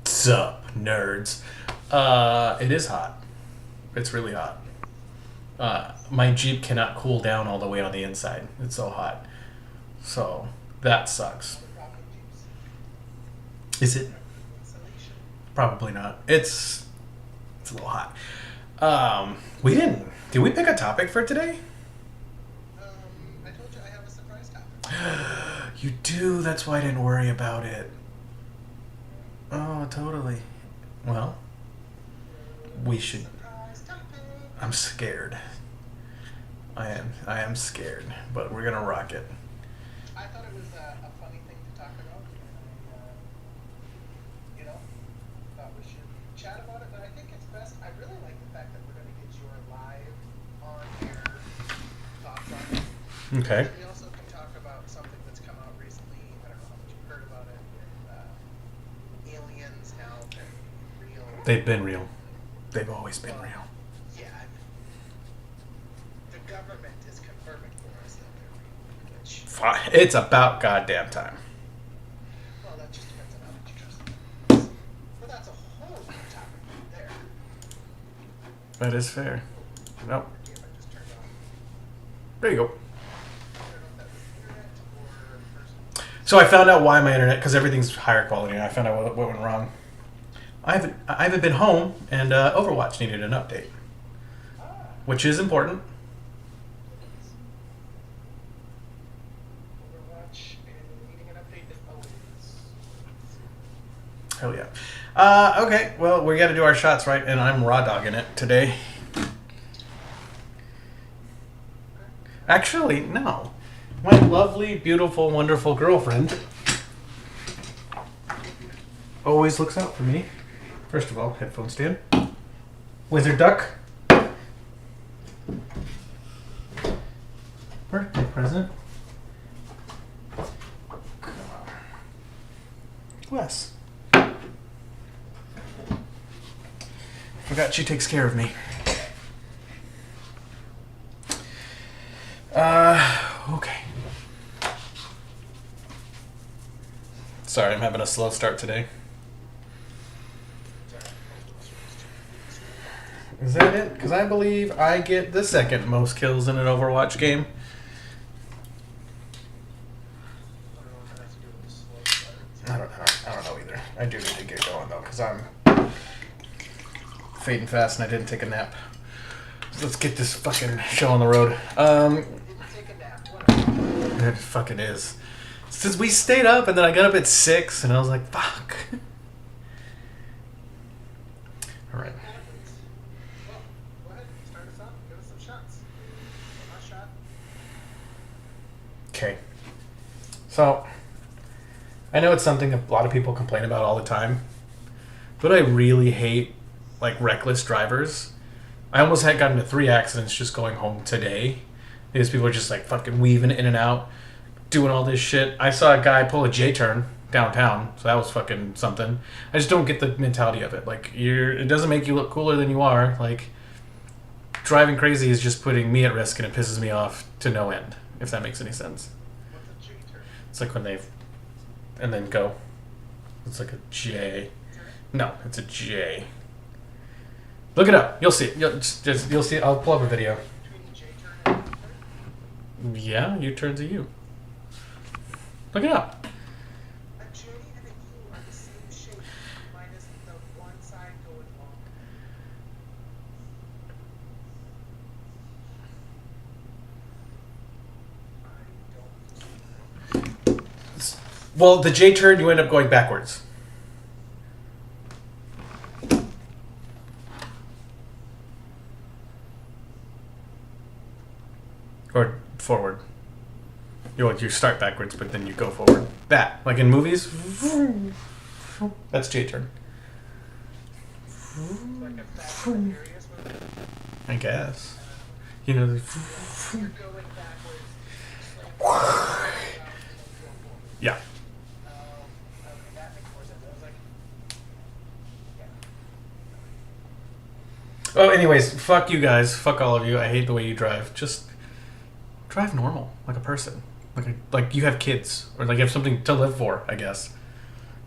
Sup, nerds. It is hot. It's really hot. My Jeep cannot cool down all the way on the inside. It's so hot. So, that sucks. Is it? Probably not. It's a little hot. We didn't. Did we pick a topic for today? I told you I have a surprise topic. You do. That's why I didn't worry about it. Oh, totally. Well, we should. Surprise topic. I'm scared. I am scared, but we're gonna rock it. I thought it was a funny thing to talk about, and thought we should chat about it. But I think it's best. I really like the fact that we're going to get your live on-air thoughts on it. Okay. And we also can talk about something that's come out recently. I don't know how much you've heard about it. With aliens now been real. They've been real. They've always been real. Yeah. The government is confirming for us that they're real, which. It's about goddamn time. Well, that just depends on how much you trust them. But that's a whole other topic right there. That is fair. Nope. If I just turned off. There you go. I don't know if that was internet or personal. So I found out why my internet, because everything's higher quality, and I found out what went wrong. I haven't been home, and Overwatch needed an update, which is important. Overwatch and needing an update is always. Hell yeah. Okay, well, we got to do our shots, right? And I'm raw dogging it today. Actually, no. My lovely, beautiful, wonderful girlfriend always looks out for me. First of all, headphone stand. Wizard duck. Birthday present. Come on. Wes. Forgot she takes care of me. Okay. Sorry, I'm having a slow start today. Is that it? Because I believe I get the second most kills in an Overwatch game. I don't know either. I do need to get going though, because I'm fading fast and I didn't take a nap. So let's get this fucking show on the road. It fucking is. Since we stayed up and then I got up at 6 and I was like, fuck. Alright. Well, go ahead, start us off. Give us some shots. One last shot. Okay. So, I know it's something a lot of people complain about all the time, but I really hate, like, reckless drivers. I almost had gotten into 3 accidents just going home today. These people are just, like, fucking weaving in and out, doing all this shit. I saw a guy pull a J-turn downtown, so that was fucking something. I just don't get the mentality of it. Like, it doesn't make you look cooler than you are. Like, driving crazy is just putting me at risk, and it pisses me off to no end, if that makes any sense. What's a J-turn? It's like when they and then go. It's like a J. No, it's a J. Look it up. You'll see. You'll see. I'll pull up a video. Between a J-turn and a U-turn? Yeah, U-turn's a U. Look it up. A J and a U are the same shape, minus the one side going long. Well, the J-turn, you end up going backwards. Or forward. You start backwards, but then you go forward. That, like in movies, that's J-turn. Like a Fast and Furious movie. I guess. You know, You're going backwards. yeah. Okay, that makes more sense. I was like, yeah. Oh, anyways, fuck you guys. Fuck all of you. I hate the way you drive. Just drive normal, like a person. Like you have kids, or like you have something to live for, I guess.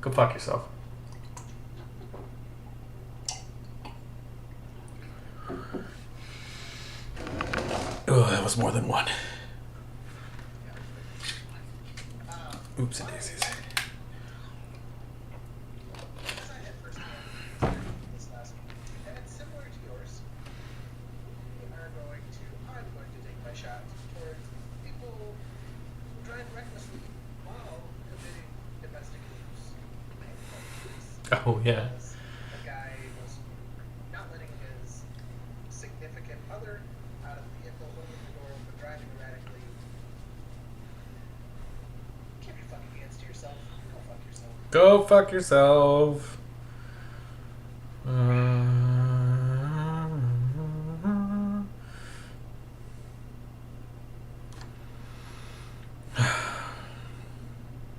Go fuck yourself. Oh, that was more than one. Oops and daisies. As I had firsthand this last week, and it's similar to yours, I'm going to take my shot towards people who drive recklessly while committing domestic abuse. Oh yeah. A guy was not letting his significant other out of the vehicle, holding the door open, driving erratically. Keep your fucking hands to yourself. Go fuck yourself. Go fuck yourself.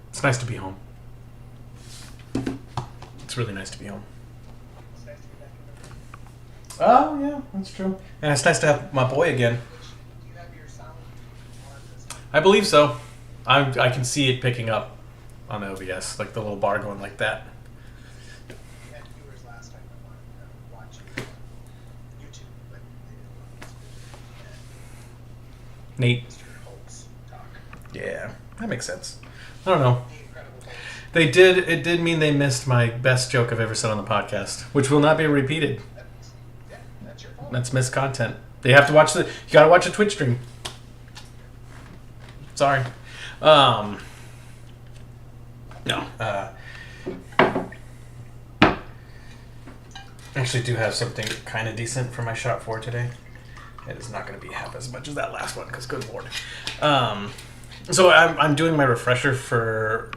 It's nice to be home. It's really nice to be home. It's nice to be back in the room. Oh yeah, that's true. And it's nice to have my boy again. Do you have your sound on this time? I believe so. I can see it picking up on the OBS, like the little bar going like that. We had viewers last time that wanted to watch you on YouTube, but they didn't want to. Nate. Mr. Holtz talk. Yeah, that makes sense. I don't know. The Incredible Holtz. They did. It did mean they missed my best joke I've ever said on the podcast, which will not be repeated. That's your fault. That's missed content. They have to watch the. You gotta watch a Twitch stream. Sorry. No. Actually, do have something kind of decent for my shot for today. It is not going to be half as much as that last one, because good lord. So I'm doing my refresher for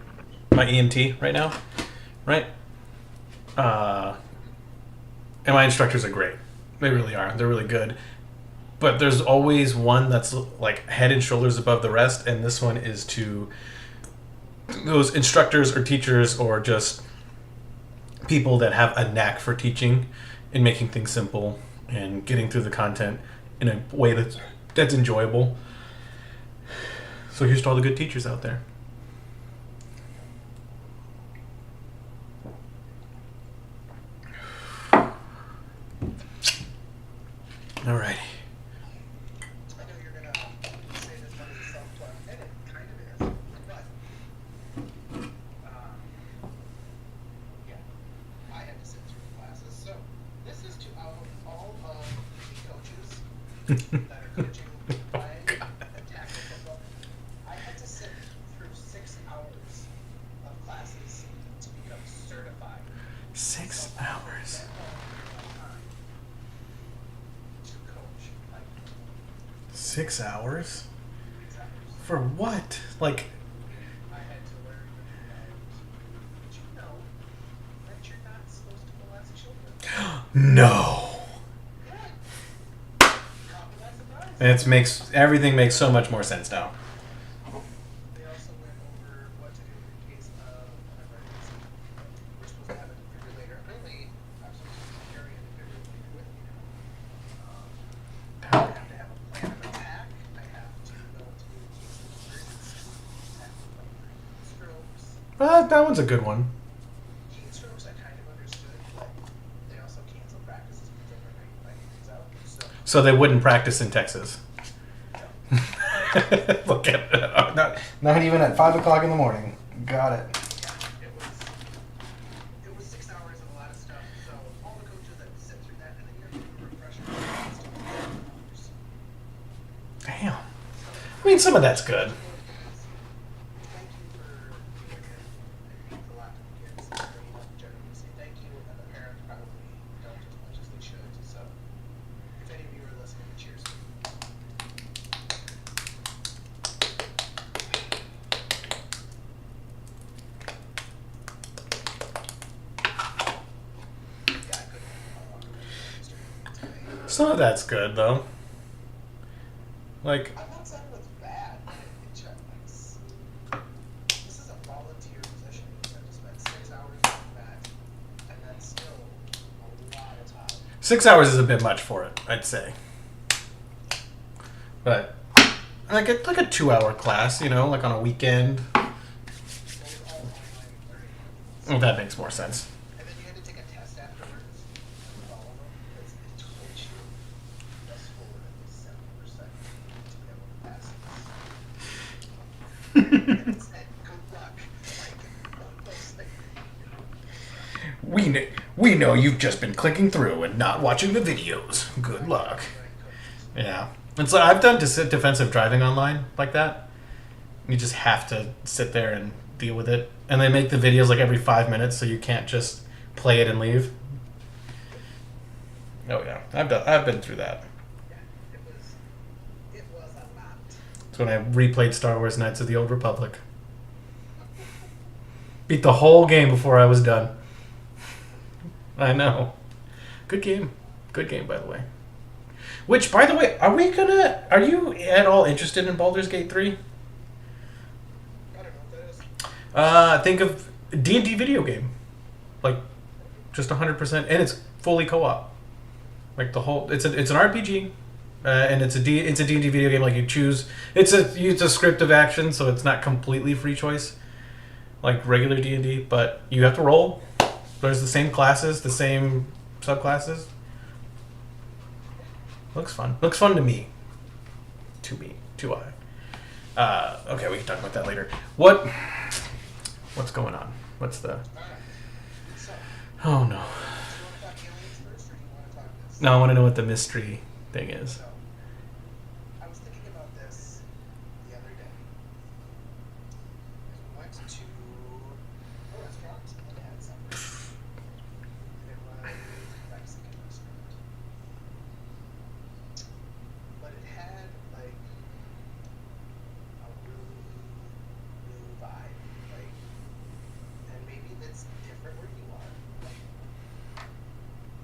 my EMT right now, right? And my instructors are great. They really are. They're really good. But there's always one that's like head and shoulders above the rest, and this one is to those instructors or teachers or just people that have a knack for teaching and making things simple and getting through the content in a way that's enjoyable. So here's to all the good teachers out there. All righty. I know you're gonna say this one is a self-taught, and it kind of is, but yeah, I had to sit through the classes. So this is to all of the coaches that are coaching flag and tackle football. I had to sit through 6 hours of classes to become certified. 6 hours. To coach like 6 hours? 6 hours. For what? Like, I had to learn did you know that you're not supposed to molest children? no. Yeah. Caught me by surprise. Everything makes so much more sense now. They also went over what to do in case of an emergency. We're supposed to have a defibrillator. Apparently, I'm supposed to carry a defibrillator with me now. I have to have a plan of attack. I have to know what to do in case of emergency. I have to know heat strokes. That one's a good one. Heat strokes I kind of understood, but they also cancel practices because they're finding things out. So, So they wouldn't practice in Texas. no. Look at it. Not even at 5 o'clock in the morning. Got it. Yeah, it was 6 hours of a lot of stuff. So all the coaches that sit through that, and then you have to do a refresher. So, Damn. I mean, some of that's good. thank you for doing it. It means a lot to the kids. They don't generally say thank you, and the parents probably don't as much as they should. So if any of you are listening, cheers. Yeah, I couldn't walk away from the today. Some of that's good, though. Like, I'm not saying it's bad. This is a volunteer position. You have to spend 6 hours doing that, and that's still a lot of time. 6 hours is a bit much for it, I'd say. But like a 2 hour class, you know, like on a weekend. Well, it was all online learning. Oh, So, that makes more sense. and then you had to take a test afterwards with all of them because it told you a score at least 70% to be able to pass this. And it said, good luck. Like, one of those things. We know you've just been clicking through and not watching the videos. Good luck. Right, coaches. Yeah. And so I've done defensive driving online like that. You just have to sit there and deal with it. And they make the videos like every 5 minutes, so you can't just play it and leave. Oh yeah, I've been through that. Yeah, it was a lot. It's when I replayed Star Wars Knights of the Old Republic. Beat the whole game before I was done. I know. Good game. Good game, by the way. Which, by the way, are you at all interested in Baldur's Gate 3? I don't know what that is. Think of D&D video game. Like, just 100%. And it's fully co-op. Like, the whole... It's an RPG. And it's a D&D video game. Like, you choose... It's a script of action, so it's not completely free choice. Like regular D&D. But you have to roll. There's the same classes, the same subclasses. Looks fun. Looks fun to me. To I. Okay, we can talk about that later. What's going on? What's the... Alright. So, Oh no. do you want to talk aliens first, or do you want to talk this? No, I want to know what the mystery thing is. So, I was thinking about this the other day. We went to a restaurant and had supper. And it was a Mexican restaurant. But it had, like, a really new vibe. Like, and maybe that's different where you are.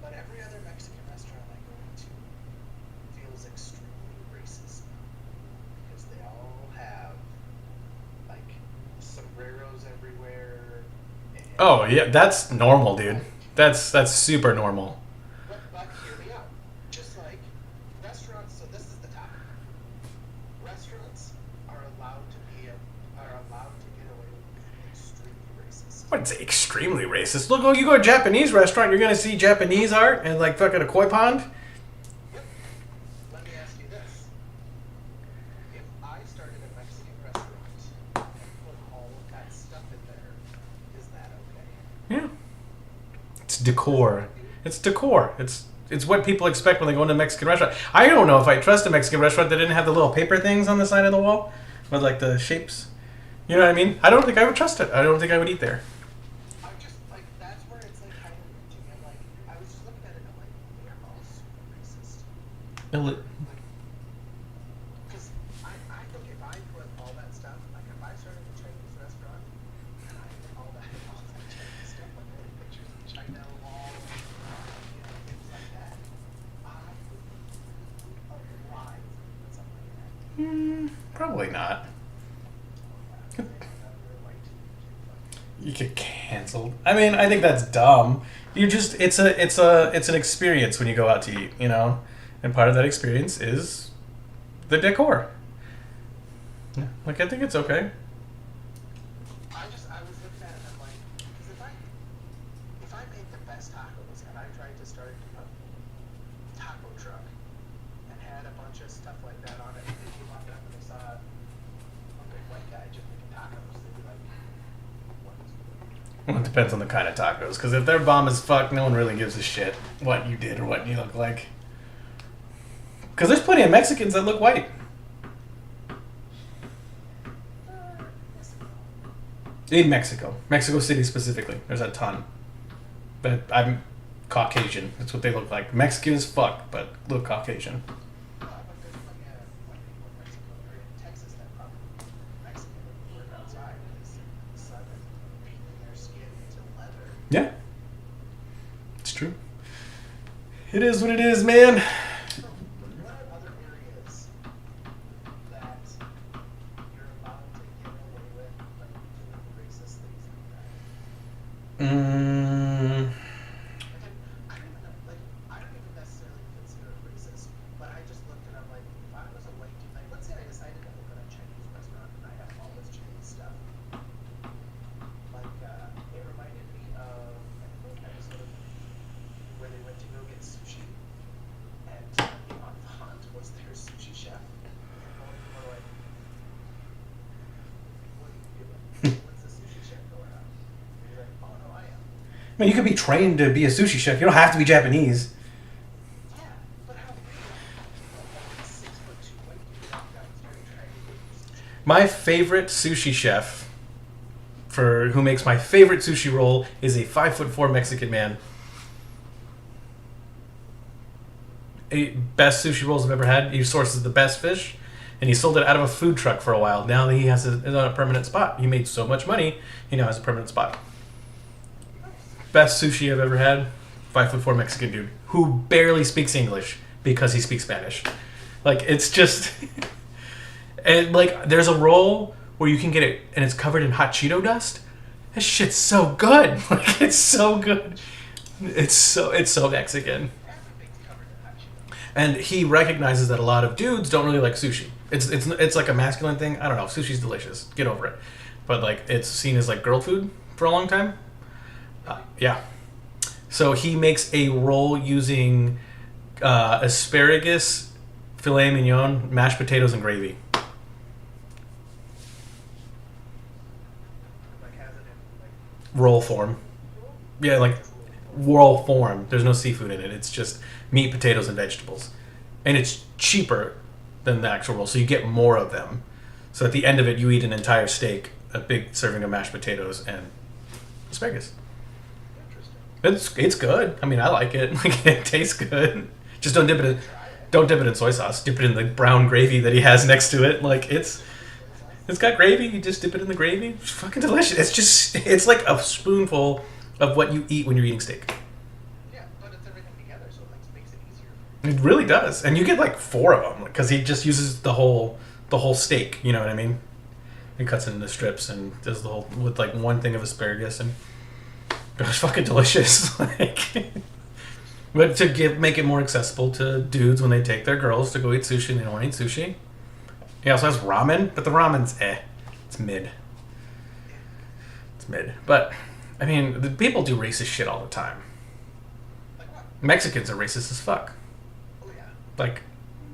But every other Mexican restaurant I go into feels extremely racist because they all have like sombreros everywhere. And Oh yeah, that's normal, dude. That's super normal. but hear me out. Just like restaurants, so this is the topic. Restaurants are allowed to get away with being extremely racist. I wouldn't say extremely racist. Look, you go to a Japanese restaurant, you're gonna see Japanese art and like fucking a koi pond. Yep. Let me ask you this. If I started a Mexican restaurant and put all of that stuff in there, is that okay? Yeah. It's decor. It's decor. It's what people expect when they go into a Mexican restaurant. I don't know if I trust a Mexican restaurant that didn't have the little paper things on the side of the wall with like the shapes. You know what I mean? I don't think I would trust it. I don't think I would eat there. I'm just like that's where it's like kind of weird to me. I'm like I was just looking at it and I'm like we are all super racist. Because I think if I put all that stuff, like if I started a Chinese restaurant and I put all that Chinese stuff, like all the pictures of China wall, things like that, I would be alive with something like that. Probably not. You get canceled. I mean, I think that's dumb. It's an experience when you go out to eat, you know, and part of that experience is the decor. Yeah, like I think it's okay. I was looking at it and I'm like, because if I made the best tacos and I tried to start a taco truck and had a bunch of stuff like that on it, and they walked up and they saw a big white guy just making tacos, they'd be like, what is Well, it depends on the kind of tacos, because if they're bomb as fuck, no one really gives a shit what you did or what you look like. Because there's plenty of Mexicans that look white. In Mexico City specifically, there's a ton. But I'm Caucasian. That's what they look like. Mexican as fuck, but look Caucasian. But there's plenty of white people in Mexico or in Texas that probably Mexican would work outside because the sun is beating their skin into leather. Yeah. It's true. It is what it is, man. So, what are other areas that you're allowed to get away with, like doing racist things like that? Mm, I don't even necessarily consider it racist, but I just looked and I'm like, if I was a white dude, like let's say I decided to open I mean, you could be trained to be a sushi chef. You don't have to be Japanese. Yeah, but how weird. 6'2" white dude that was very trying to do sushi. My favorite sushi chef, for who makes my favorite sushi roll, is a 5'4" Mexican man. Best sushi rolls I've ever had. He sources the best fish, and he sold it out of a food truck for a while. Now he has is on a permanent spot. He made so much money, he now has a permanent spot. Best sushi I've ever had. 5'4" Mexican dude who barely speaks English because he speaks Spanish. Like, it's just, and like, there's a roll where you can get it and it's covered in hot Cheeto dust. That shit's so good. Like, it's so good. It's so Mexican. Everything's covered in hot Cheetos. And he recognizes that a lot of dudes don't really like sushi. It's like a masculine thing. I don't know. Sushi's delicious. Get over it. But like, it's seen as like girl food for a long time. Yeah. So he makes a roll using asparagus, filet mignon, mashed potatoes, and gravy. Like, has it in, like, Roll form. Yeah, like roll form. There's no seafood in it. It's just meat, potatoes, and vegetables. And it's cheaper than the actual roll, so you get more of them. So at the end of it, you eat an entire steak, a big serving of mashed potatoes, and asparagus. interesting. It's good. I mean, I like it. Like, it tastes good. Just don't dip it in soy sauce. Dip it in the brown gravy that he has next to it. Like, it's got gravy. You just dip it in the gravy. It's fucking delicious. It's like a spoonful of what you eat when you're eating steak. Yeah, but it's everything together, so it makes it easier. It really does. And you get like 4 of them because he just uses the whole steak. You know what I mean? He cuts it into strips and does the whole with like one thing of asparagus, and it's fucking delicious. Like, but to make it more accessible to dudes when they take their girls to go eat sushi and they don't want to eat sushi. He also has ramen, but the ramen's it's mid. It's mid. But I mean, the people do racist shit all the time. Like what? Mexicans are racist as fuck. Oh yeah. Like,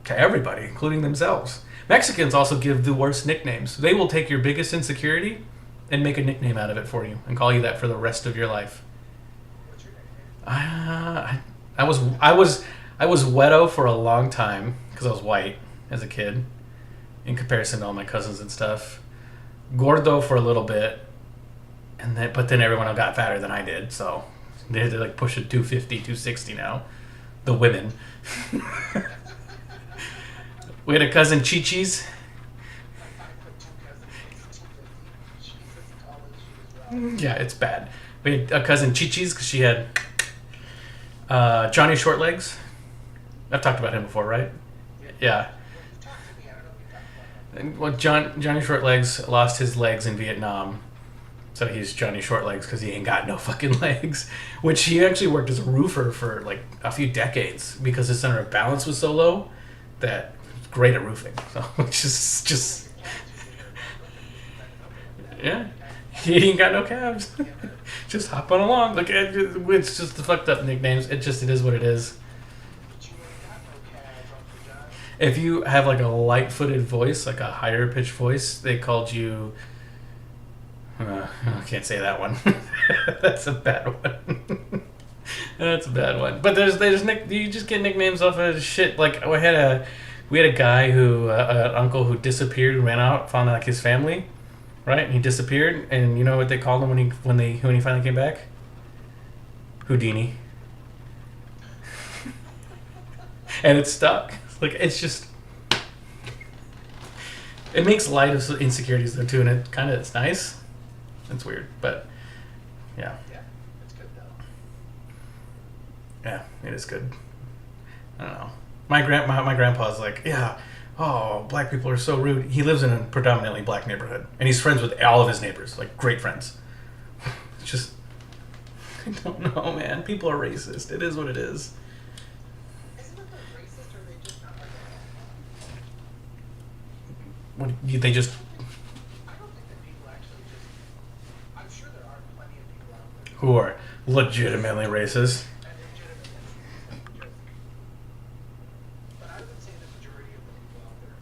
to everybody, including themselves. Mexicans also give the worst nicknames. They will take your biggest insecurity and make a nickname out of it for you and call you that for the rest of your life. What's your nickname? I was weto for a long time because I was white as a kid, in comparison to all my cousins and stuff. Gordo for a little bit, but then everyone got fatter than I did, so they're like pushing 250, 260 now. The women. We had a cousin Chi-Chi's. My 5'2" cousin weighs 250. She's as tall as she is well. Yeah, it's bad. We had a cousin Chi-Chi's because she had Johnny Shortlegs. I've talked about him before, right? Yeah. You talked to me, I don't know if you talked about him. And, well, Johnny Shortlegs lost his legs in Vietnam. So he's Johnny Shortlegs because he ain't got no fucking legs. Which he actually worked as a roofer for like a few decades because his center of balance was so low that he was great at roofing. So which is just yeah, he ain't got no calves. Just hopping along. Like, it's just the fucked up nicknames. It is what it is. But you ain't got no calves, Uncle John. If you have like a light-footed voice, like a higher pitched voice, they called you. I can't say that one. That's a bad one. That's a bad one. But you just get nicknames off of shit. Like, we had a guy who an uncle who disappeared, ran out, found like his family, right? And he disappeared, and you know what they called him when he finally came back? Houdini. And it stuck. Like, it's just. It makes light of insecurities though too, and it's nice. It's weird, but yeah. Yeah, it's good though. Yeah, it is good. I don't know. My grandpa's like, yeah, oh, black people are so rude. He lives in a predominantly black neighborhood, and he's friends with all of his neighbors, like great friends. It's just, I don't know, man. People are racist. It is what it is. Isn't it the racist, or are they just not like They just. I don't think that people actually just. I'm sure there are plenty of people out there Who are legitimately racist. and legitimately just. But I would say the majority of the people out there,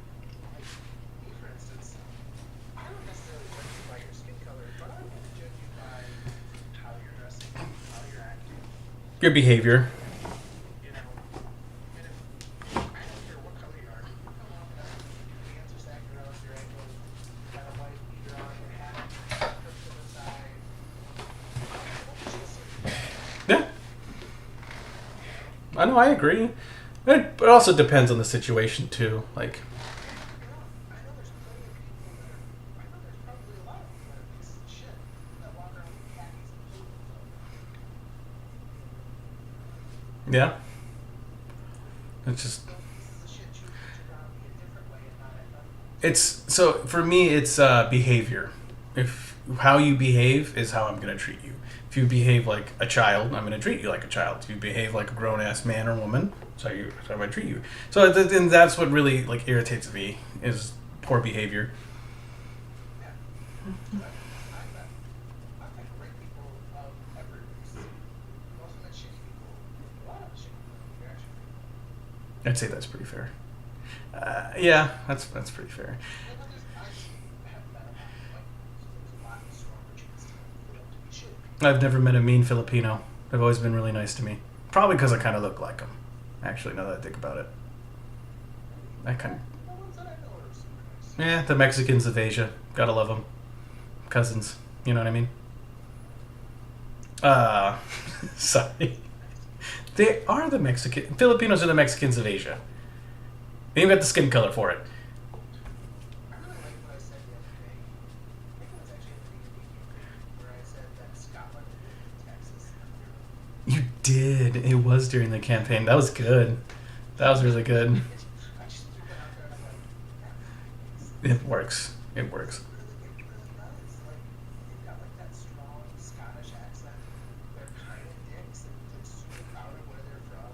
like me for instance, I don't necessarily judge you by your skin color, but I would judge you by how you're dressing, how you're Your behavior. You know, and if, I don't care what color you are, if you come off and your pants are sagging around your ankles, you got a white beater on your hat, crooked to the side, she'll see you. Yeah. I know. I agree. It also depends on the situation too. Like, I know there's plenty of people that are, I know there's probably a lot of people that are pieces of shit that walk around with khakis and poodles on. yeah. It's just. Those pieces of shit choose to turn around and be a different way and not at gunpoint. It's so for me. It's behavior. If how you behave is how I'm gonna treat you. If you behave like a child, I'm gonna treat you like a child. If you behave like a grown ass man or woman, that's how I treat you. So and that's what really like irritates me is poor behavior. Yeah. I've met great people of every race. Most of them shitty people. A lot of them shitty people. They're actually I'd say that's pretty fair. Yeah, that's pretty fair. yeah, but there's, I have met a lot of white people, so there's a lot stronger chance for them to be shitty. I've never met a mean Filipino. They've always been really nice to me. Probably because I kind of look like them. Actually, now that I think about it, I kind of. The ones that I know are super nice. Yeah, the Mexicans of Asia. Gotta love them. Cousins. You know what I mean? Sorry. They are the Mexican. Filipinos are the Mexicans of Asia. They even got the skin color for it. I really like what I said the other day. I think it was actually in the D&D campaign where I said that Scotland and Texas and Europe. You did. It was during the campaign. That was good. That was really good. I just threw that out there and I'm like, yeah, It works. It works. it really does. Like, they've got like that strong Scottish accent. They're kind of dicks. They're like super proud of where they're from.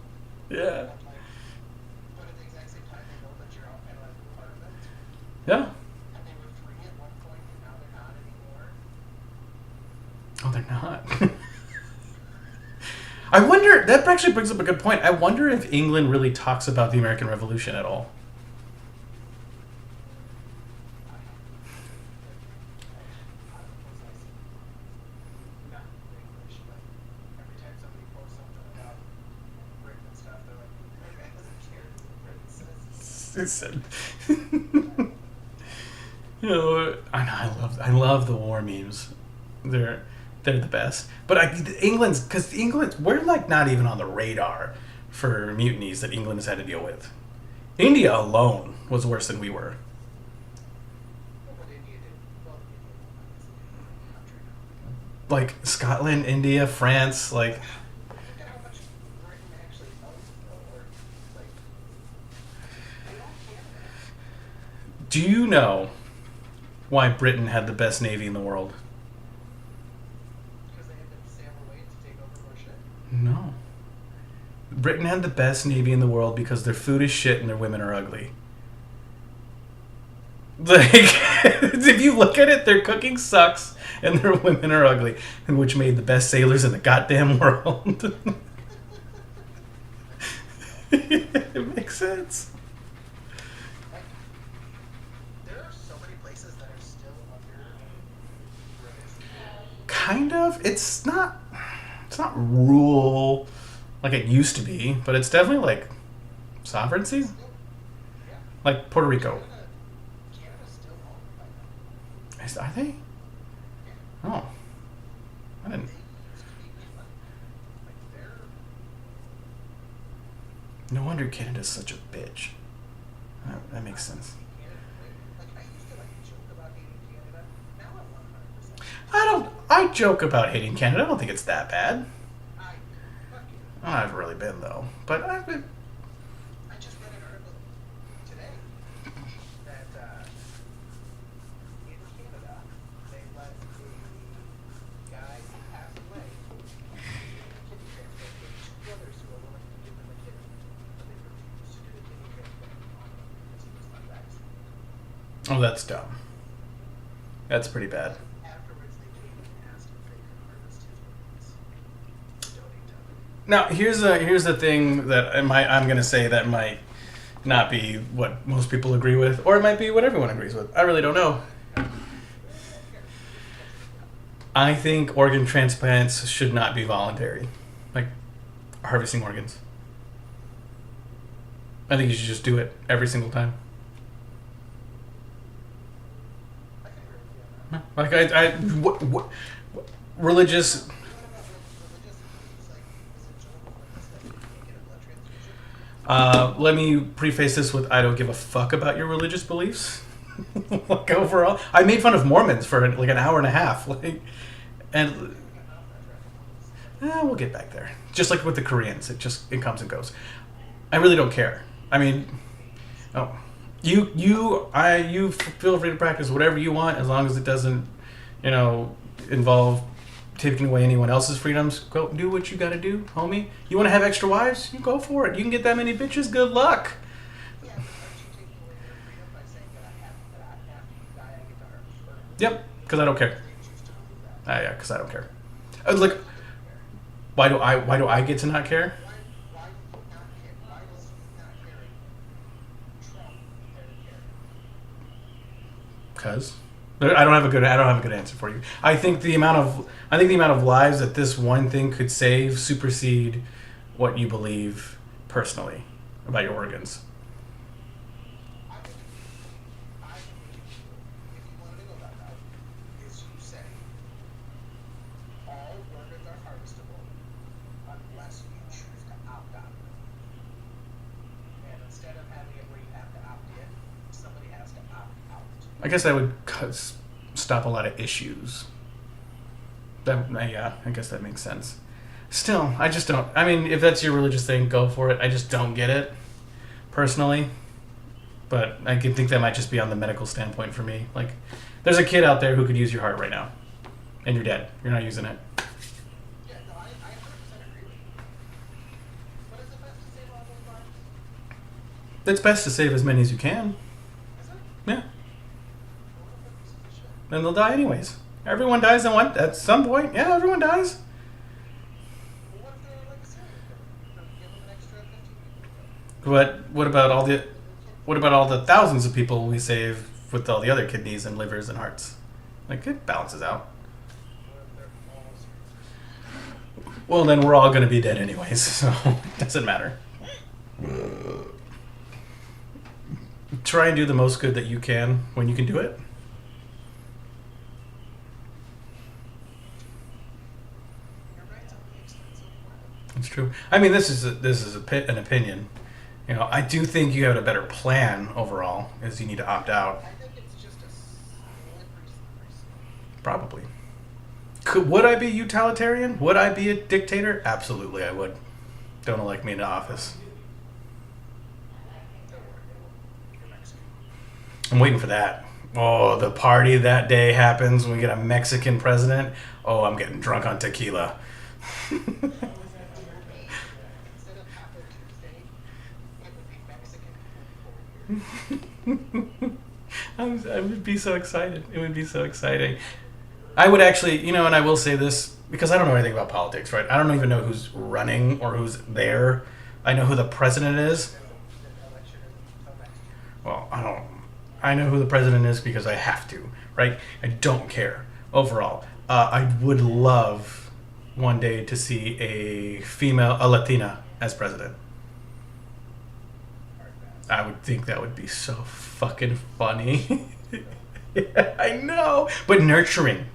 Yeah. And like, but at the exact same time, they know that you're all kind of like part of it. Yeah. And they were free at one point, and now they're not anymore. Oh, they're not. I wonder. That actually brings up a good point. I wonder if England really talks about the American Revolution at all. Not English, but every time somebody posts something about Britain and stuff, they're like, "America doesn't care what Britain says." It said. You know, I love the war memes. They're the best. But England, we're like not even on the radar for mutinies that England has had to deal with. India alone was worse than we were. But India did, well, India is a country now. Like Scotland, India, France, like Look at how much Britain actually owns, though, or, like, they own Canada. do you know why Britain had the best navy in the world? Because they had to sail away to take over more shit. No. Britain had the best navy in the world because their food is shit and their women are ugly. Like, if you look at it, their cooking sucks and their women are ugly, and which made the best sailors in the goddamn world. It makes sense. Like, there are so many places that are still under British. Kind of. It's not rule like it used to be, but it's definitely like sovereignty. Still, yeah. Like Puerto Rico. Canada's still owned by them. Are they? Yeah. Oh. I didn't. They used to be England. Like, they're. No wonder Canada's such a bitch. That makes sense. Canada, like, I used to like joke about hating Canada. Now I'm 100%. I joke about hating Canada. I don't think it's that bad. Fuck you. I've really been though, but I've been. I just read an article today that in Canada they let a guy who passed away kidney transplant. He had two brothers who were willing to give him a kidney, but they refused to do the kidney transplant on him because he was unvaccinated. Oh, that's dumb. That's pretty bad. Afterwards, they came and asked if they could harvest his organs to donate to other people. Now here's the thing that I'm gonna say that might not be what most people agree with, or it might be what everyone agrees with. I really don't know. I think organ transplants should not be voluntary. Like, harvesting organs. I think you should just do it every single time. I can agree with you on that. Like what religious. What about religious? It's like, is it Jehovah's Witness that you can't get a blood transfusion? Let me preface this with I don't give a fuck about your religious beliefs. Like overall, I made fun of Mormons for like an hour and a half. Like, and we'll get back there. Just like with the Koreans, it comes and goes. I really don't care. I mean, oh, you feel free to practice whatever you want as long as it doesn't, involve taking away anyone else's freedoms. Go do what you got to do, homie. You want to have extra wives? You go for it. You can get that many bitches. Good luck. Yeah, but aren't you taking away their freedom by saying that after you die, I get to harvest fur? Yep, because I don't care. They choose to believe that. Yeah, because I don't care. Like, why do I get to not care? Why do you not care? Why does not caring trump their care? Because I don't have a good answer for you. I think the amount of lives that this one thing could save supersede what you believe personally about your organs. I think if you wanted to go that route, is you say all organs are harvestable unless you choose to opt out. And instead of having it where you have to opt in, somebody has to opt out. I guess that would stop a lot of issues. Yeah, I guess that makes sense. Still, I just don't. I mean, if that's your religious thing, go for it. I just don't get it, personally. But I can think that might just be on the medical standpoint for me. Like, there's a kid out there who could use your heart right now, and you're dead. You're not using it. Yeah, no, I 100% agree with you. But is it best to save all those lives? It's best to save as many as you can. Is it? Yeah. Well, what if they're pieces of shit? Then they'll die anyways. Everyone dies at some point. Yeah, everyone dies. Well, what if they're like a serial killer? Give them an extra 15 people to kill. But what about all the thousands of people we save with all the other kidneys and livers and hearts? Like, it balances out. What if they're all serial killers? Well, then we're all going to be dead anyways, so it doesn't matter. Try and do the most good that you can when you can do it. Your rights are really expensive. It's true. I mean, this is an opinion. I do think you have a better plan overall, is you need to opt out. I think it's just a slippery slope. Probably. Would I be utilitarian? Would I be a dictator? Absolutely, I would. Don't elect me into office. Don't worry, you're Mexican. I'm waiting for that. Oh, the party that day happens when we get a Mexican president. Oh, I'm getting drunk on tequila. Instead of Taco Tuesday, it would be Mexican food for I would be so excited. It would be so exciting. I would actually, and I will say this because I don't know anything about politics, right? I don't even know who's running or who's there. I know who the president is. The election isn't until next year. Well, I know who the president is because I have to, right? I don't care overall. I would love one day to see a Latina as president. Hard pass. I would think that would be so fucking funny. Yeah, I know, but nurturing.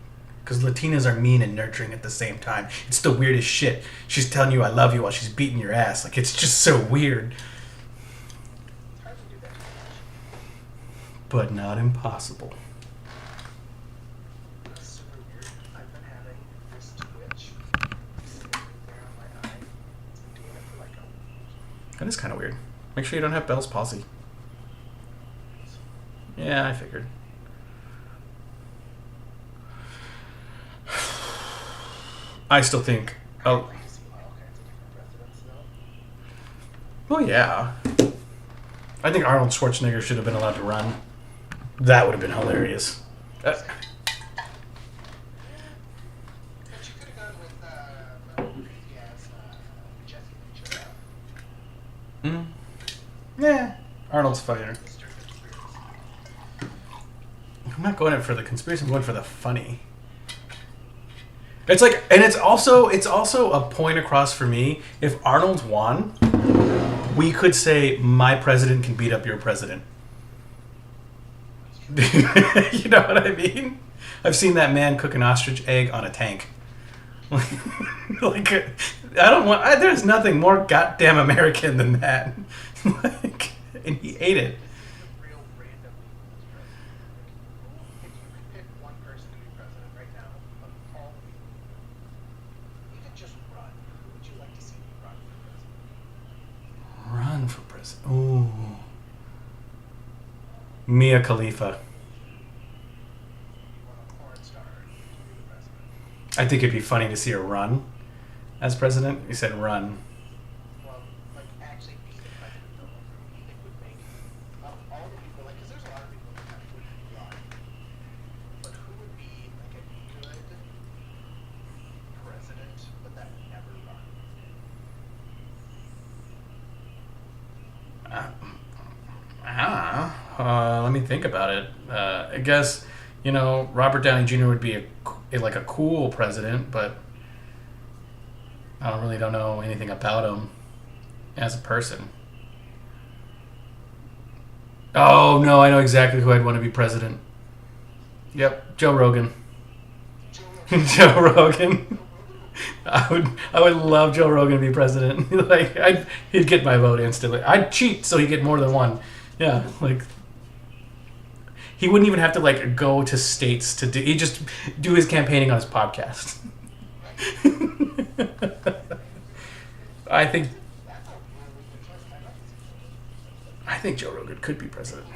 Because Latinas are mean and nurturing at the same time. It's the weirdest shit. She's telling you I love you while she's beating your ass. Like, it's just so weird. It's hard to do that. But not impossible. It's super weird. I've been having this twitch sitting right there on my eye. It's been doing it for like a week. That is kind of weird. Make sure you don't have Bell's palsy. Yeah, I figured. I still think. I'd Oh, like to see all kinds of different presidents though. well, yeah. I think Arnold Schwarzenegger should have been allowed to run. That would have been hilarious. But you could have gone with the crazy ass Jesse Ventura. Yeah, Arnold's funnier. Mr. Conspiracy. I'm not going in for the conspiracy. I'm going for the funny. It's like, and it's also a point across for me. If Arnold won, we could say my president can beat up your president. You know what I mean? I've seen that man cook an ostrich egg on a tank. Like, I don't want. There's nothing more goddamn American than that. Like, and he ate it. Real random if you could pick one person to be president right now of all people, you could just run. Who would you like to see run for president? Run for president. Ooh, Mia Khalifa. You want a porn star to be the president? I think it'd be funny to see her run as president. You said run. Well, like actually be the president though. Who do you think would make of all the people? Like, because there's a lot of people that would run, but who would be like a good president, but that would never run? I don't know. Let me think about it. I guess, Robert Downey Jr. would be like a cool president, but I don't know anything about him as a person. Oh no, I know exactly who I'd want to be president. Yep, Joe Rogan. Joe Rogan. I would love Joe Rogan to be president. Like, he'd get my vote instantly. I'd cheat so he'd get more than one. Yeah, like, he wouldn't even have to like go to states to do. He'd just do his campaigning on his podcast. I think Joe Rogan could be president.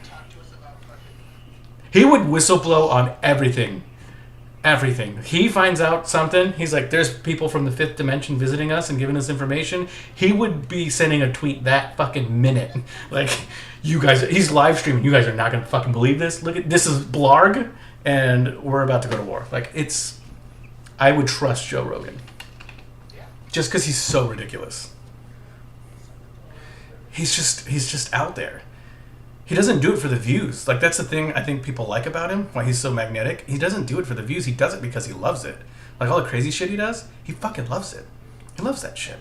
He would whistleblow on everything. Everything. He finds out something. He's like, there's people from the fifth dimension visiting us and giving us information. He would be sending a tweet that fucking minute. Like, you guys, he's live streaming. You guys are not going to fucking believe this. Look at this is Blarg, and we're about to go to war. Like, I would trust Joe Rogan. Just because he's so ridiculous. He's just out there. He doesn't do it for the views. Like, that's the thing I think people like about him, why he's so magnetic. He doesn't do it for the views. He does it because he loves it. Like, all the crazy shit he does, he fucking loves it. He loves that shit.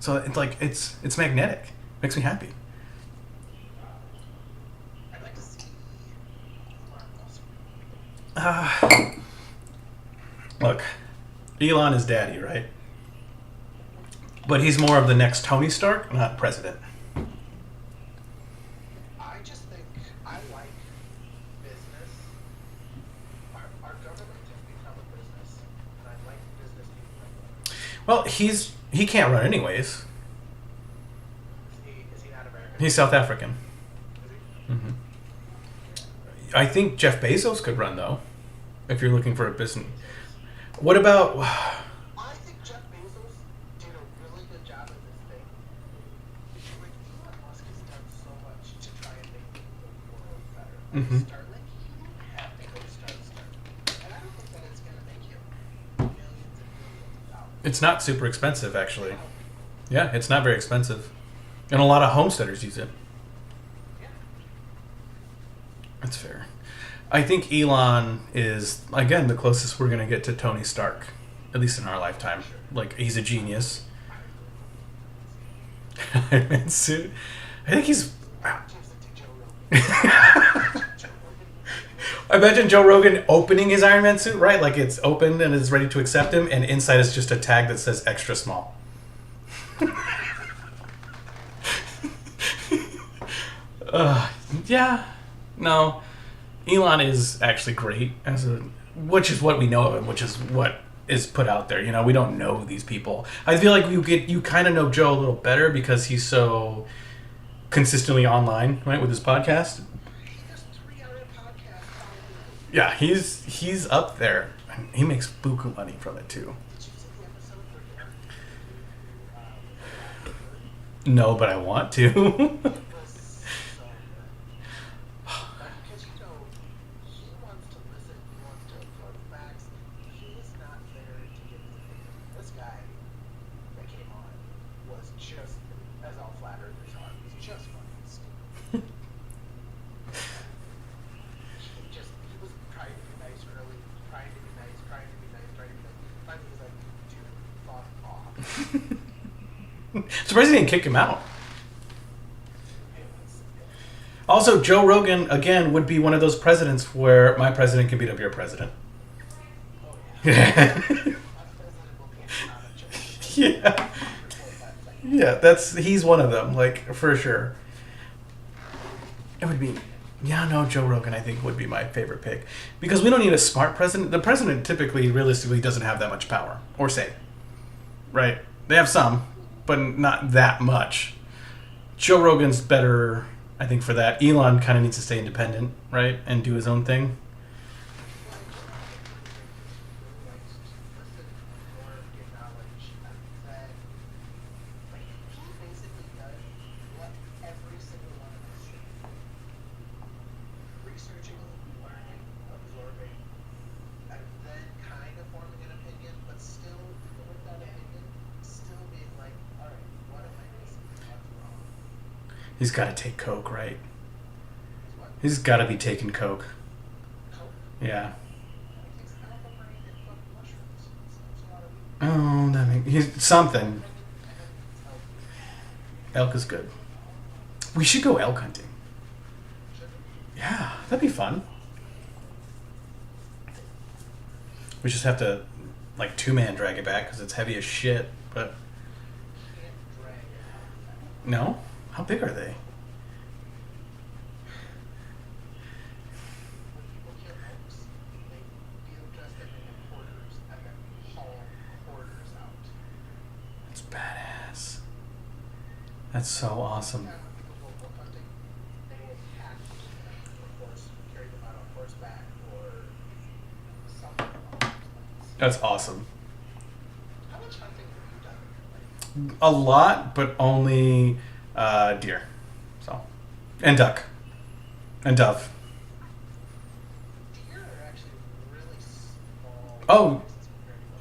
So it's like, it's magnetic. Makes me happy. I'd like to see Look, Elon is daddy, right? But he's more of the next Tony Stark, not president. I just think I like business. Our government has become a business, and I like business being like Well, he can't run anyways. Is he not American? He's South African. Is he? Mm-hmm. I think Jeff Bezos could run, though, if you're looking for a business. What about... I think Jeff Bezos did a really good job at this thing. Like, Elon Musk has done so much to try and make the world better. Mhm. Starlink, you don't have to go to Starlink. And I don't think that it's going to make him millions and millions of dollars. It's not super expensive, actually. Yeah, it's not very expensive. And a lot of homesteaders use it. Yeah. That's fair. I think Elon is, again, the closest we're going to get to Tony Stark, at least in our lifetime. Like, he's a genius. Iron Man suit. I think he's... I imagine Joe Rogan opening his Iron Man suit, right? Like, it's opened and it's ready to accept him, and inside is just a tag that says extra small. Yeah. No. Elon is actually great which is what we know of him, which is what is put out there. We don't know these people. I feel like you kind of know Joe a little better because he's so consistently online, right, with his podcast. Yeah, he's up there. He makes buku money from it too. No, but I want to. Surprised he didn't kick him out. Also, Joe Rogan again would be one of those presidents where my president can beat up your president. Yeah. Yeah. Yeah, he's one of them, like for sure. It would be Joe Rogan I think would be my favorite pick. Because we don't need a smart president. The president typically realistically doesn't have that much power or say. Right? They have some, but not that much. Joe Rogan's better, I think, for that. Elon kind of needs to stay independent, right? And do his own thing. He's got to take coke, right? He's got to be taking coke. Yeah. Oh, that makes he's something. Elk is good. We should go elk hunting. Yeah, that'd be fun. We just have to, like, two-man drag it back because it's heavy as shit. But no, how big are they? That's badass. That's so awesome. That's awesome. How much hunting have you done? A lot, but only deer. So, and duck, and dove. Deer are actually really small.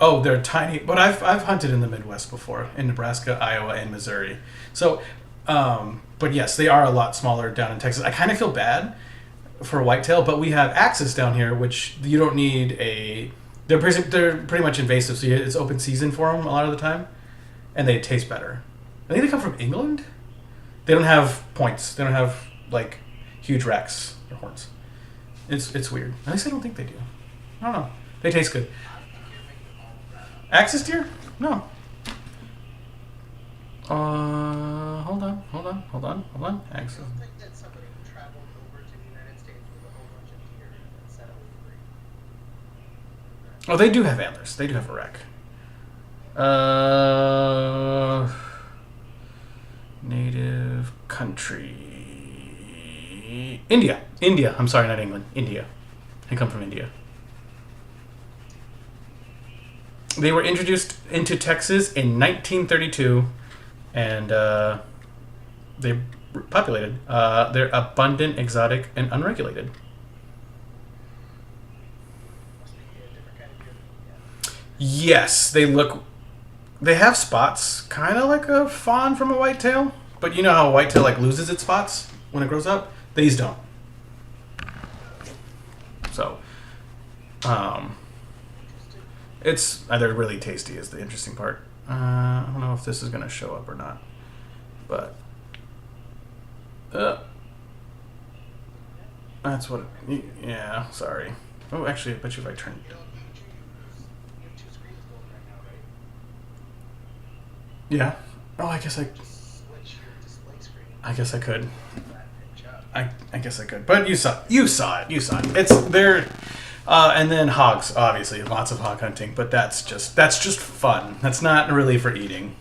Oh, they're tiny. But I've hunted in the Midwest before, in Nebraska, Iowa, and Missouri. So, but yes, they are a lot smaller down in Texas. I kind of feel bad for whitetail, but we have axis down here, which you don't need a. They're pretty much invasive, so it's open season for them a lot of the time, and they taste better. I think they come from England. They don't have points. They don't have like huge racks or horns. It's weird. At least I don't think they do. I don't know. They taste good. Axis deer? No. Hold on. Axis. I don't think that somebody traveled over to the United States with a whole bunch of deer and set up free. Oh, they do have antlers. They do have a rack. Native country. India. I'm sorry, not England. India. They come from India. They were introduced into Texas in 1932, and they populated. They're abundant, exotic, and unregulated. Must be a different kind of deer. Yes, they have spots, kind of like a fawn from a whitetail. But you know how a whitetail like loses its spots when it grows up? These don't. So, they're really tasty is the interesting part. I don't know if this is going to show up or not, but that's what. Yeah, sorry. Oh, actually, I bet you if I turn. You have two screens going right now, right? Yeah. Oh, I guess I. Just switch your display screen. I guess I could. Pitch up. I guess I could, but you saw it. It's there, and then hogs, obviously, lots of hog hunting. But that's just fun. That's not really for eating.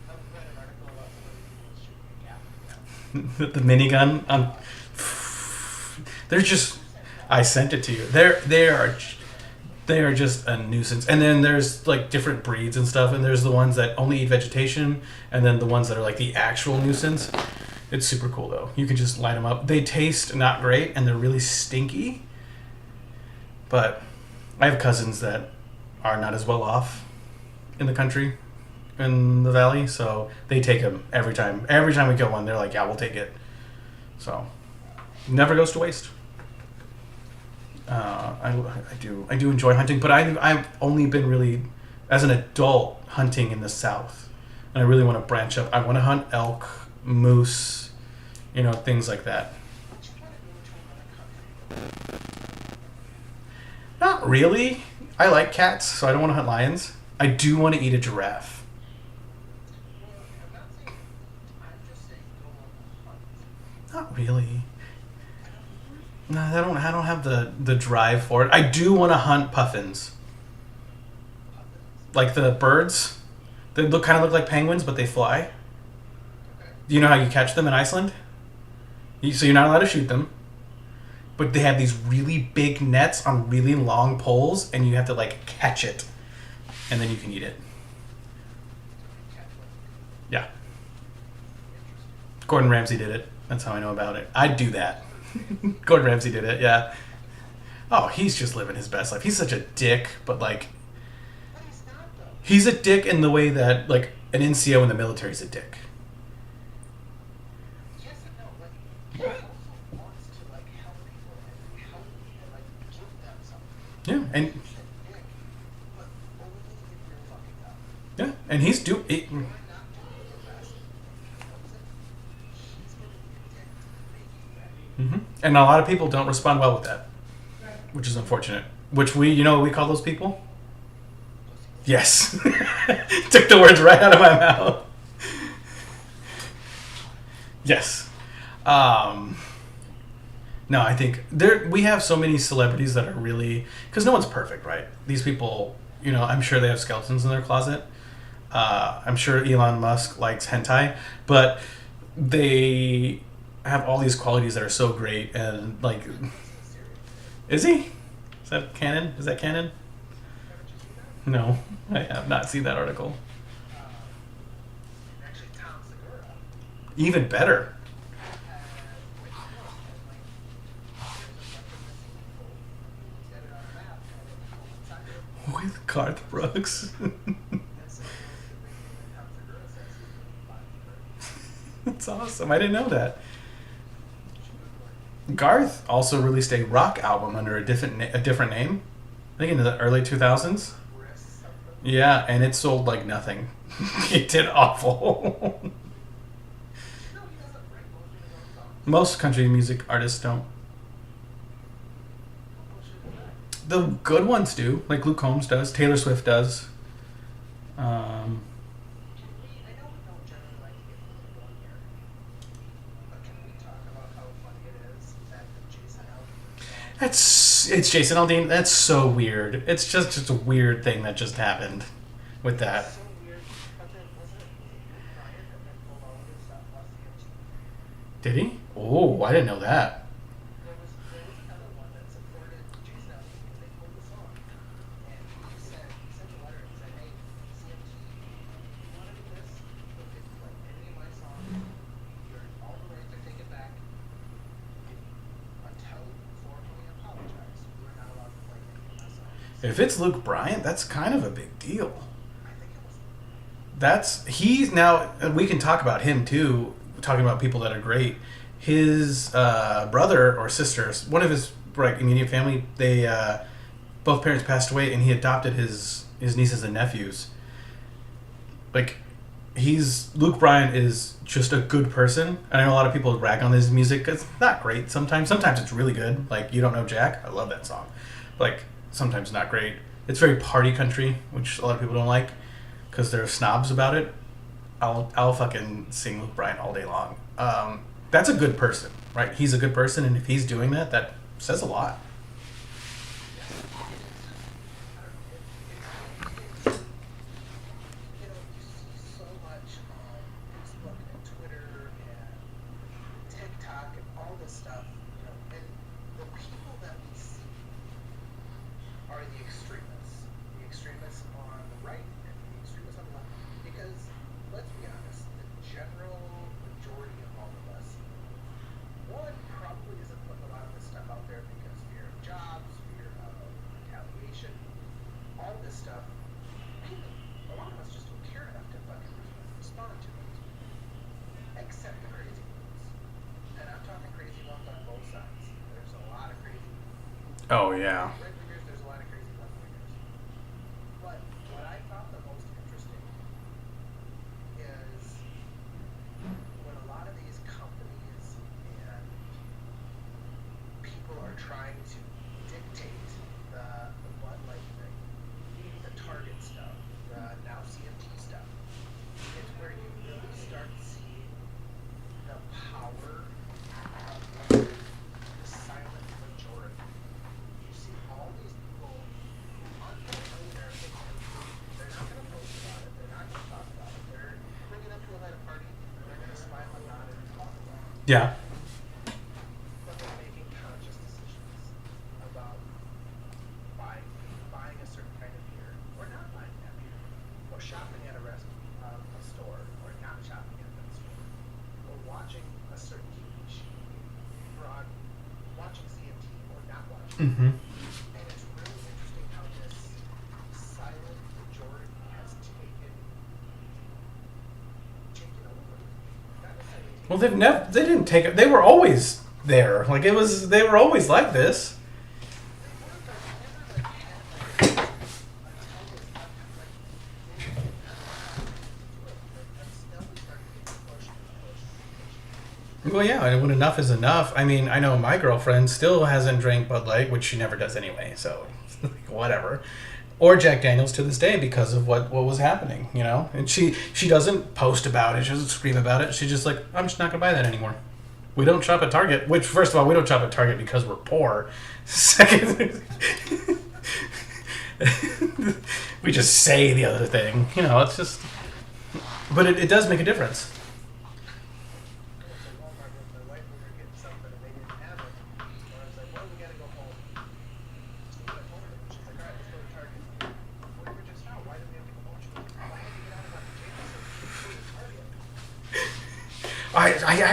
I've read an article about somebody who was shooting a gap. The minigun. They're just. I sent it to you. They are just a nuisance. And then there's like different breeds and stuff. And there's the ones that only eat vegetation, and then the ones that are like the actual nuisance. It's super cool though. You can just light them up. They taste not great, and they're really stinky. But I have cousins that are not as well off in the country, in the valley, so they take them every time. Every time we kill one, they're like, "Yeah, we'll take it." So never goes to waste. I do enjoy hunting, but I've only been really, as an adult, hunting in the South. and I really want to branch up. I want to hunt elk, moose, things like that. But you want to go to another country. Not really. I like cats, so I don't want to hunt lions. I do want to eat a giraffe. Well, I'm not saying eat. I'm just saying go on a hunt. Not really. No, I don't have the drive for it. I do want to hunt puffins. Like the birds. They kind of look like penguins, but they fly. Okay. Do you know how you catch them in Iceland? So you're not allowed to shoot them. But they have these really big nets on really long poles, and you have to like catch it. And then you can eat it. Catch one. Yeah. Interesting. Gordon Ramsay did it. That's how I know about it. I'd do that. Gordon Ramsay did it, yeah. Oh, he's just living his best life. He's such a dick, but like, But he's not though. he's a dick in the way that like an NCO in the military is a dick. Yes and no. Like he also wants to like help people and help and like give them something. Yeah, and He's a dick, but only if you're fucking up. yeah, and he's You're not doing your best. He knows it. He's gonna be a dick to make you mad. and a lot of people don't respond well with that, which is unfortunate. Which what we call those people? Yes. Took the words right out of my mouth. Yes. No, I think we have so many celebrities that are really, because no one's perfect, right? These people, I'm sure they have skeletons in their closet. I'm sure Elon Musk likes hentai, but they have all these qualities that are so great, and like, is he? Is that canon? Is that canon? Haven't you seen that? No, I have not seen that article. Actually, Tom Segura Even better. with there's a bunch of missing people. He's got it on a map, kind of like With Garth Brooks. and so Tom Segura says he's body for That's awesome. I didn't know that. Garth also released a rock album under a different name. I think in the early 2000s. Chris something. Yeah, and it sold like nothing. It did awful. No, he doesn't write most of his own songs. Most country music artists don't. How bullshit is that? The good ones do, like Luke Combs does. Taylor Swift does. I know we don't generally like to get political in here, but can we talk about how funny it is that the Jason Aldean song? It's Jason Aldean. That's so weird. It's just a weird thing that just happened with that. So weird, but then wasn't it Luke Bryan that then pulled all of his stuff last year? Did he? Oh, I didn't know that. There was another one that supported Jason Aldean and they pulled the song. And he sent a letter and said, hey, CMT, you want to do this? Look at like any of my songs, all the rights are taken back. Until you formally apologize, you are not allowed to play any of my songs. If it's Luke Bryan, that's kind of a big deal. I think it was He's now, and we can talk about him too, talking about people that are great. His brother or sister, one of his immediate family, they both parents passed away, and he adopted his nieces and nephews. Like, Luke Bryan is just a good person. And I know a lot of people rag on his music. It's not great sometimes. Sometimes it's really good. Like, You Don't Know Jack. I love that song. Like, sometimes not great. It's very party country, which a lot of people don't like because they're snobs about it. I'll fucking sing Luke Bryan all day long. That's a good person, right? He's a good person, and if he's doing that, that says a lot. you see so much on Facebook and Twitter and TikTok and all this stuff, and the people that we see are the extremists. The extremists on the right and the extremists on the left. Because, let's be honest, the general majority of all of us, one, probably isn't putting a lot of this stuff out there because fear of jobs, fear of retaliation, all this stuff. A lot of us just don't care enough to fucking respond to it. Except the crazy ones. And I'm talking crazy ones on both sides. There's a lot of crazy Oh, yeah. right wingers, there's a lot of crazy left wingers. But what I found the most interesting is Yeah. but they're making conscious decisions about buying buying a certain kind of beer or not buying that beer, or shopping at a store or not shopping at that store, or watching a certain TV show, or watching CMT or not watching it. Mm-hmm. And it's really interesting how this silent majority has taken over. Not necessarily taken Well, they didn't take it. They were always there. Like they were always like this. Well, yeah, and when enough is enough. I mean, I know my girlfriend still hasn't drank Bud Light, which she never does anyway, so whatever. Or Jack Daniels to this day because of what was happening, you know? And she doesn't post about it, she doesn't scream about it. She's just like, I'm just not going to buy that anymore. We don't shop at Target, which, first of all, we don't shop at Target because we're poor. Second, we just say the other thing. You know, it's just... But it does make a difference.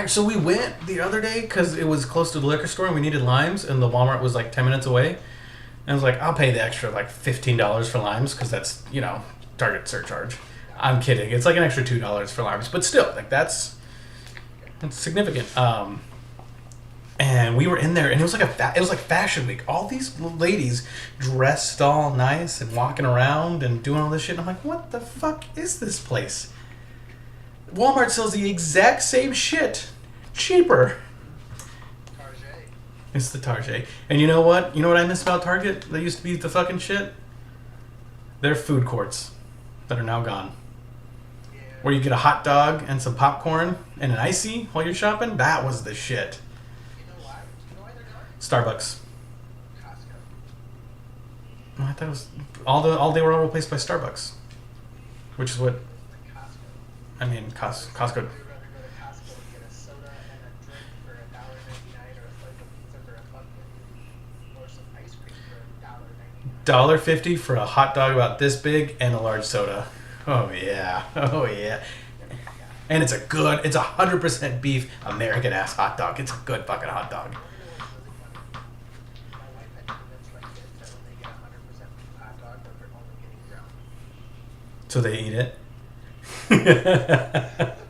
So we went the other day because it was close to the liquor store and we needed limes, and the Walmart was like 10 minutes away. And I was like, I'll pay the extra like $15 for limes because that's, you know, Target surcharge. I'm kidding. It's like an extra $2 for limes, but still, like that's significant. And we were in there, and it was like Fashion Week. All these ladies dressed all nice and walking around and doing all this shit. And I'm like, what the fuck is this place? Walmart sells the exact same shit, cheaper. Target. It's the Target. And you know what? You know what I miss about Target? That used to be the fucking shit? They're food courts that are now gone. Yeah. Where you get a hot dog and some popcorn and an icy while you're shopping. That was the shit. You know why? You know why they're gone? Starbucks. Costco. Oh, I thought it was all they were all replaced by Starbucks, which is what Like Costco. I mean. Costco. Would you rather go to Costco and get a soda and a drink for $1.99, or a slice of pizza for $1.50, or some ice cream for $1.99? $1.50 for a hot dog about this big and a large soda. Oh yeah. Oh yeah. And it's 100% beef American ass hot dog. It's a good fucking hot dog. My wife had to convince my kids that when they get 100% beef hot dog, that they're only getting ground. So they eat it. Every child has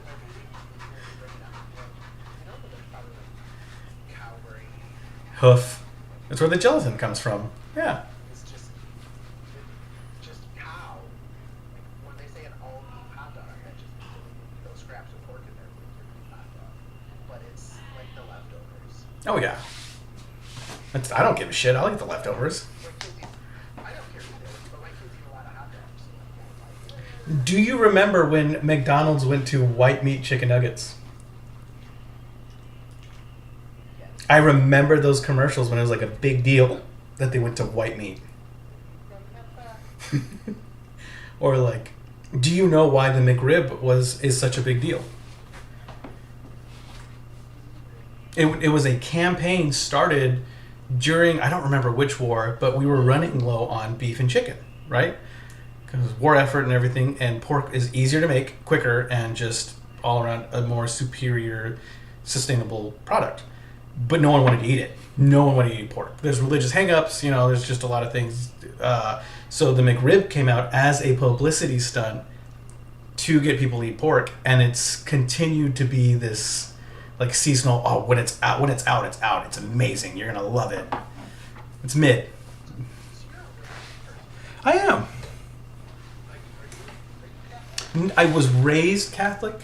their beef, you break it down. You know that there's probably like cow brain. Hoof. That's where the gelatin comes from. Yeah. It's just cow. Like when they say an all beef hot dog, that just means those scraps of pork in there with your beef hot dog. But it's like the leftovers. Oh yeah. I don't give a shit. I like the leftovers. I don't care either, but my kids eat a lot of hot dogs. So I like it. Do you remember when McDonald's went to white meat chicken nuggets? Yes. I remember those commercials when it was like a big deal that they went to white meat. Or like, do you know why the McRib is such a big deal? It was a campaign started during, I don't remember which war, but we were running low on beef and chicken, right? Because war effort and everything, and pork is easier to make, quicker, and just all around a more superior, sustainable product. But no one wanted to eat it. No one wanted to eat pork. There's religious hang-ups, you know, there's just a lot of things. So the McRib came out as a publicity stunt to get people to eat pork, and it's continued to be this like seasonal, oh, when it's out, it's out. It's amazing. You're going to love it. It's mid. I am. I was raised Catholic.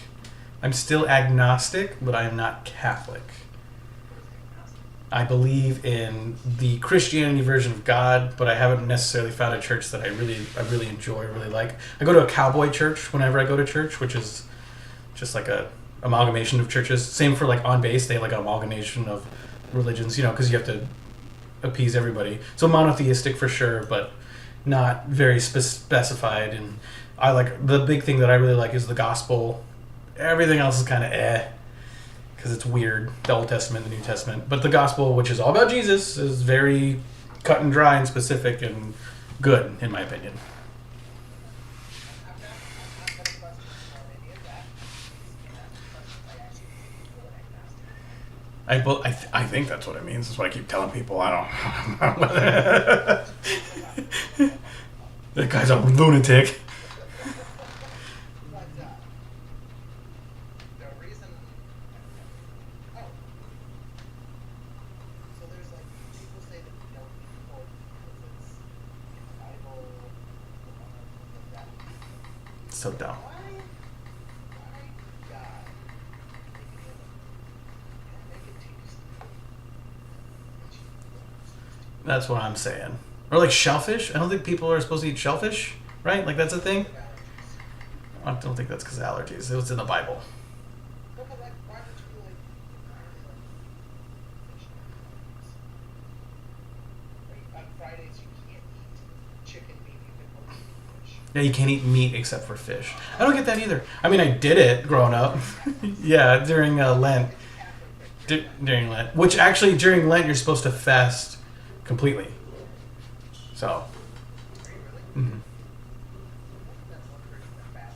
I'm still agnostic, but I am not Catholic. I believe in the Christianity version of God, but I haven't necessarily found a church that I really enjoy, really like. I go to a cowboy church whenever I go to church, which is just like a amalgamation of churches. Same for like On Base, they have like an amalgamation of religions, you know, because you have to appease everybody. So monotheistic for sure, but not very specified. And I like, the big thing that I really like is the gospel Everything else is kind of because it's weird. The Old Testament, the New Testament, but the Gospel, which is all about Jesus, is very cut and dry and specific and good, in my opinion. I'm not going to question any of that. And that's the questions I ask you people when agnostic. I think that's what it means. That's what I keep telling people. I don't. That guy's a lunatic. But the reason, oh, so there's like people say that you don't eat pork because it's in the Bible, like that. So dumb. Why God make an animal and make it taste good? That's what I'm saying. Or like shellfish. I don't think people are supposed to eat shellfish, right? Like that's a thing. Allergies. I don't think that's because of allergies. It was in the Bible. But like, why would you like entirely like fish and on Fridays you can't eat chicken meat, you can only eat fish. Yeah, you can't eat meat except for fish. I don't get that either. I mean, I did it growing up. Yeah, during Lent. During Lent. Which actually, during Lent, you're supposed to fast completely. So. Are you really? Mhm. That's one person that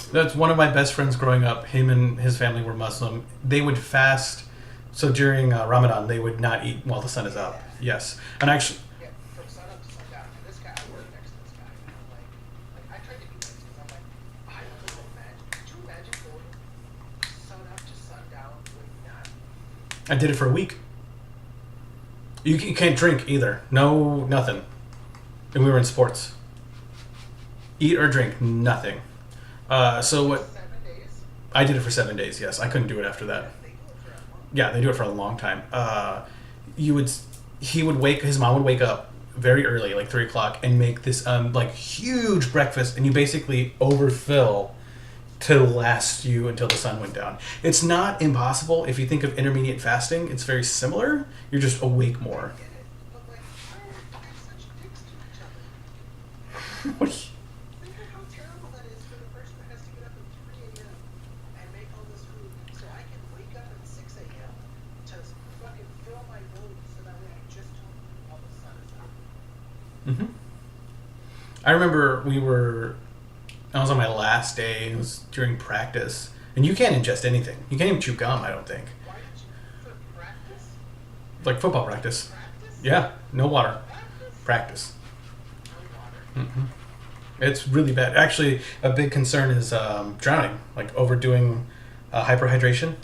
fasted. That's one of my best friends growing up. Him and his family were Muslim. They would fast. So during Ramadan, they would not eat while the sun is up. Yes. And actually, Yeah, from sun up to sundown. And this guy, I work next to this guy, and I'm like I tried to be nice because I'm like, I couldn't imagine. Could you imagine going sun up to sundown with not? I did it for a week. You can't drink either. No, nothing. And we were in sports. Eat or drink, nothing. So what? 7 days. I did it for 7 days. Yes, I couldn't do it after that. They do it for a month. Yeah, they do it for a long time. His mom would wake up very early, like 3 o'clock, and make this like huge breakfast, and you basically overfill to last you until the sun went down. It's not impossible if you think of intermediate fasting. It's very similar. You're just awake more. Get it? But like, why are they such dicks to each other? What do you- Think of how terrible that is for the person that has to get up at 3 a.m. and make all this food so I can wake up at 6 a.m. to fucking fill my belly so that way I just don't eat while the sun is up. Mhm. I remember I was on my last day. It was during practice, and you can't ingest anything. You can't even chew gum. I don't think. Why did you, for practice? Like football practice. Practice? Yeah, no water. Practice? Practice. No water. It's really bad. Actually, a big concern is drowning. Like overdoing hyperhydration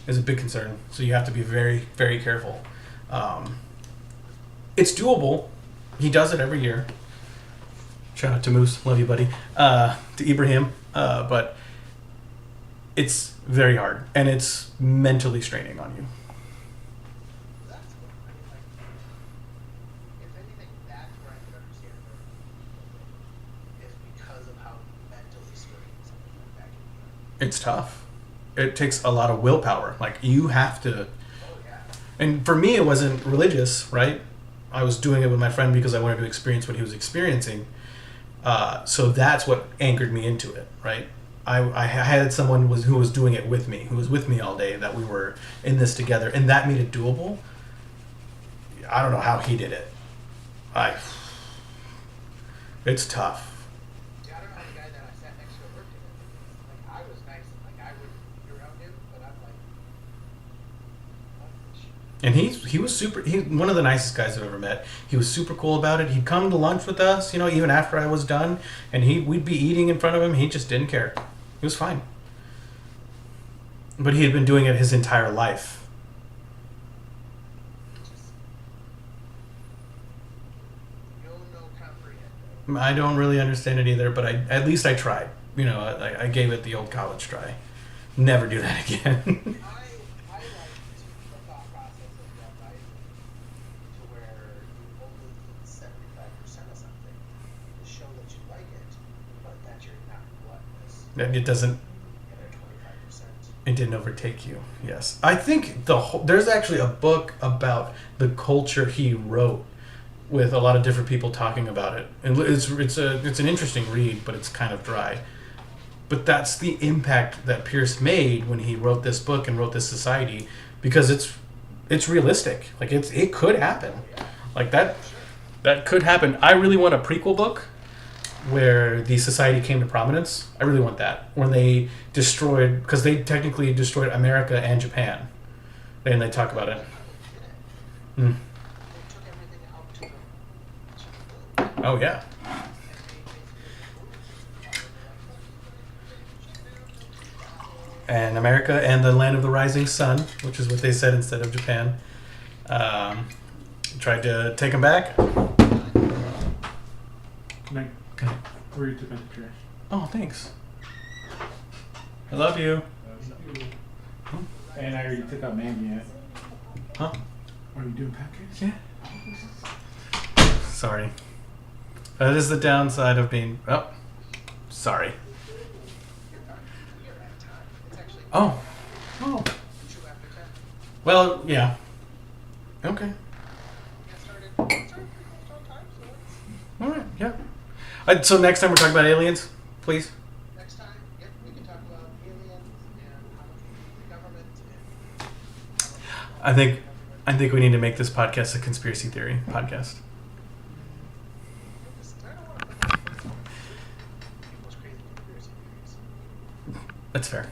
is a big concern. So you have to be very, very careful. It's doable. He does it every year. Shout out to Moose, love you, buddy. To Ibrahim, but it's very hard and it's mentally straining on you. That's what I mean, like, if anything, that's where I could understand where is because of how mentally straining something like that can be. It's tough. It takes a lot of willpower. Like you have to. Oh, yeah. And for me, it wasn't religious, right? I was doing it with my friend because I wanted to experience what he was experiencing. So that's what anchored me into it, right? I had someone who was doing it with me, who was with me all day, that we were in this together, and that made it doable. I don't know how he did it. It's tough. Yeah, I don't know how the guy that I sat next to worked in it. Like, I was nice and, like, I would be around him, but I'm like, what the shit? And he was super. He's one of the nicest guys I've ever met. He was super cool about it. He'd come to lunch with us, even after I was done, and we'd be eating in front of him. He just didn't care. He was fine. But he had been doing it his entire life. Just, no comprehend. I don't really understand it either, but at least I tried. I gave it the old college try. Never do that again. I liked the thought process of that diet to where you only eat 75% of something to show that you like it, but that you're not gluttonous. And it doesn't. And at 25%. It didn't overtake you. Yes, I think there's actually a book about the culture he wrote with a lot of different people talking about it. And it's an interesting read, but it's kind of dry. But that's the impact that Pierce made when he wrote this book and wrote this society, because it's realistic. Like it could happen. Like that could happen. I really want a prequel book where the society came to prominence. I really want that, when they destroyed, because they technically destroyed America and Japan, and they talk about it. They took everything out to the Oh yeah. And America and the land of the rising sun, which is what they said instead of Japan, tried to take them back. Can I where you took out the trash? Oh, thanks. I love you. And I already took out Maggie yet. Huh? Are you doing pancakes? Yeah. Sorry. That is the downside of being. Oh, sorry. You're at time. It's actually Oh. Oh. 2 after 10. Well, yeah. Okay. Get started pretty close on time, so let's, All right. Yeah. So next time we're talking about aliens, please. next time, yep, we can talk about aliens and how much we need the government and how much I think we need to make this podcast a conspiracy theory podcast. I don't want to put people's crazy conspiracy theories. That's fair.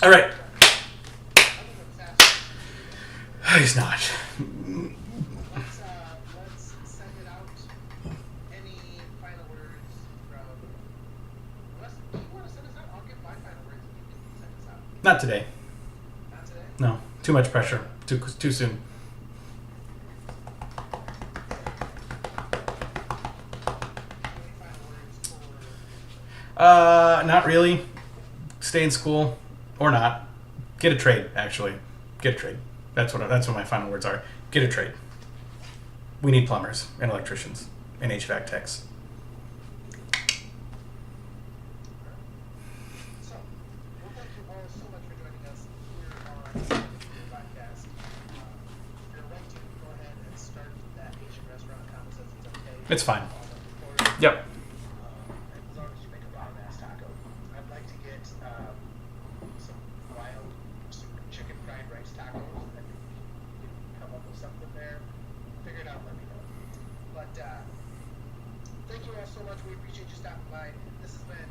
All right. Other than fast, He's not. let's send it out. Any final words from unless do you want to send us out? I'll give my final words and you can send us out. Not today. Not today? No. Too much pressure. Too soon. Any final words for Not really. Stay in school or not. Get a trade. Actually, get a trade. That's what my final words are. Get a trade. We need plumbers and electricians and HVAC techs. So, well, thank you all so much for joining us here on the podcast. If you're ready to go ahead and start that Asian restaurant conversation, it's okay. It's fine. Recording. Yep. As long as you make a bomb-ass taco. I'd like to get some wild chicken fried rice tacos. I think we can come up with something there. Figure it out, let me know. But thank you all so much. We appreciate you stopping by. This has been